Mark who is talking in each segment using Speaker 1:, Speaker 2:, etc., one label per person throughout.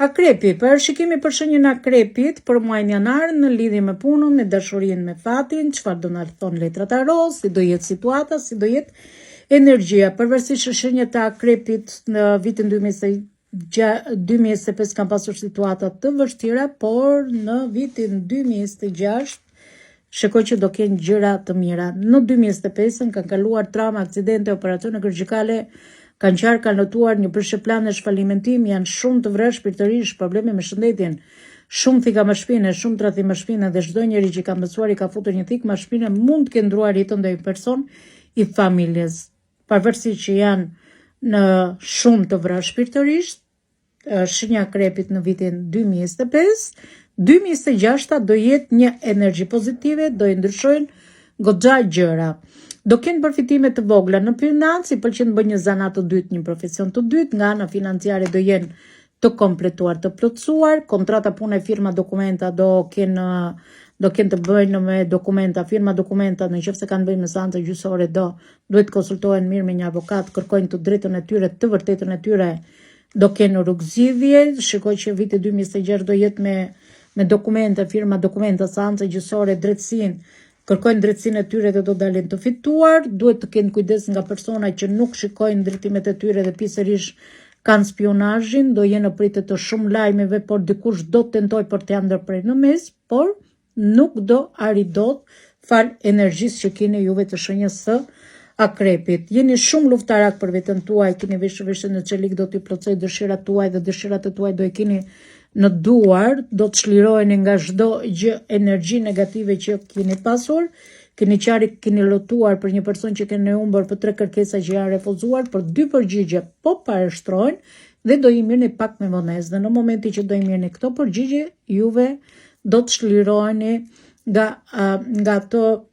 Speaker 1: Akrepi, parashikimi për shenjën akrepit për muajin janar në lidhje me punën, me dashurinë, me fatin, çfarë do na thon letra tarot, si do jetë situata, si do jetë energjia. Përveçse shenjat e akrepit në vitin 2025 kanë pasur situata të vështira, por në vitin 2026 shikoj që do kenë gjëra të mira. Në 2025 kanë kaluar trauma, aksidente, operacione kirurgjikale, kanë qarë, kanë notuar një plane shfalimentim, janë shumë të vrarë shpirtërisht, probleme me shëndetin, shumë thika më shpine, shumë tradhim më shpine, dhe çdo njeri që ka mësuar i ka futur një thikë më shpine, mund të kenë ndruar jetën ndaj person i familjes. Pavarësisht që janë në shumë të vrarë shpirtërisht, shenja akrepit në vitin 2025, 2026 do jetë një energji pozitive, do i ndryshojnë goxha gjëra. Do kenë përfitime të vogla në financë, i pëlqen të bëjë një zanat të dytë, një profesion të dytë, nga ana financiare do jenë të kompletuar, të plotësuar, kontrata pune, firma, dokumenta do kenë të bëjnë me dokumenta, firma dokumenta, nëse kanë bëjnë me seancë gjyqësore, duhet konsultohen mirë me një avokat, kërkojnë të drejtën e tyre, të vërtetën e tyre, do kenë rrugëzidhje. Shikoj që viti 2026 do jetë me dokumenta, firma dokumenta, seancë gjyqësore, drejtësinë, kërkojnë drejtësinë e tyre dhe do dalin të fituar. Duhet të kenë kujdes nga persona që nuk shikojnë drejtimet e tyre dhe pisërisht kanë spionazhin, do jenë në pritje të shumë lajmeve, por dikush do të tentoj për të ndërprer në mes, por nuk do arrit dot fal energjisë që keni juve të shenjës së akrepit. Jeni shumë luftarak për veten tuaj, keni veshë në çelik, do t'i plotësoj dëshirat tuaj dhe dëshirat e tuaj do e keni në duar, do të çliroheni nga çdo gjë energji negative që keni pasur. Keni qari, keni lotuar për një person që keni humbur, për 3 kërkesa që janë refuzuar, për 2 përgjigje po parashtrojnë dhe do i mirëni pak me vonesë. Dhe në momentin që do i mirëni këto përgjigje, juve do të çliroheni nga ato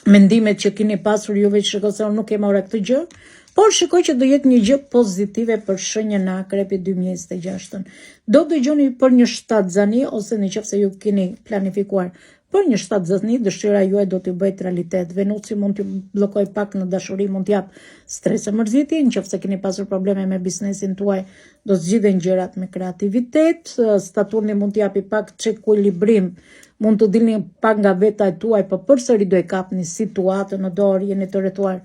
Speaker 1: mendimet që keni pasur juve, që shikoj se unë nuk e mora këtë gjë, por shikoj që do jetë një gjë pozitive për shenjën e akrepit 2026. Do dëgjoni për një shtatzani, ose nëse ju keni planifikuar për një shtatzani, dëshira juaj do t'i bëjt realitet. Venusi mund t'ju bllokoj pak në dashuri, mund t'jap stres e mërziti, nëse keni pasur probleme me biznesin tuaj, do zgjidhen gjërat me kreativitet. Saturni mund t'japi pak çekuilibrim, mund të dilni pak nga veta e tuaj, por përsëri do e kapni situatën në dorë, jeni të rrethuar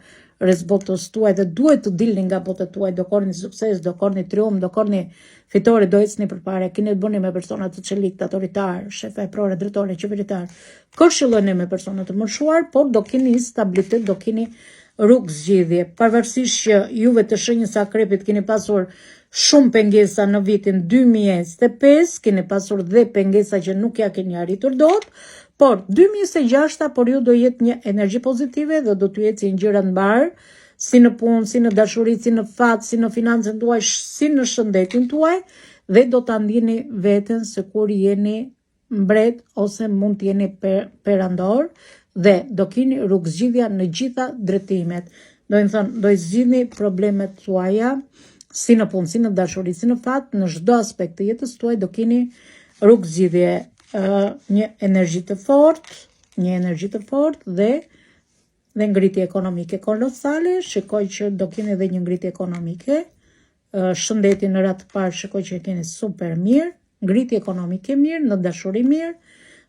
Speaker 1: rreth botës tuaj dhe duhet të dilni nga bota tuaj, do korni sukses, do korni triumf, do korni fitore, do ecni përpara, keni të bëni me persona të çelik, autoritar, shefa e prore, drejtore, qeveritar, këshilloni me persona të mëshuar, por do keni stabilitet, do keni rrugë zgjidhje. Pavarësisht që juve të shenjës së akrepit keni pasur shumë pengesa në vitin 2025, keni pasur dhe pengesa që nuk ja keni arritur dot, por 2026 por ju do jetë një energji pozitive dhe do t'ju ecin gjërat mbar, si në punë, si në dashuri, si në fat, si në financën tuaj, si në shëndetin tuaj, dhe do ta ndjeni veten se kur jeni mbret ose mund të jeni perandor, dhe do keni rrugëzgjidhja në gjitha drejtimet. Do i zgjidhni problemet tuaja, si në punë, si në dashuri, si në fat, në çdo aspekt të jetës tuaj do keni rrugëzgjidhje, një energji të fortë dhe ngritje ekonomike kolosale. Shikoj që do keni edhe një ngritje ekonomike. Shëndetin në radhë të parë shikoj që keni super mirë, ngritje ekonomike mirë, në dashuri mirë,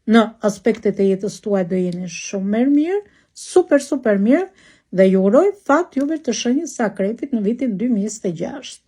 Speaker 1: në aspektet e jetës tuaj do jeni shumë mirë, super mirë, dhe ju uroj fat juve të shenjës së akrepit në vitin 2026.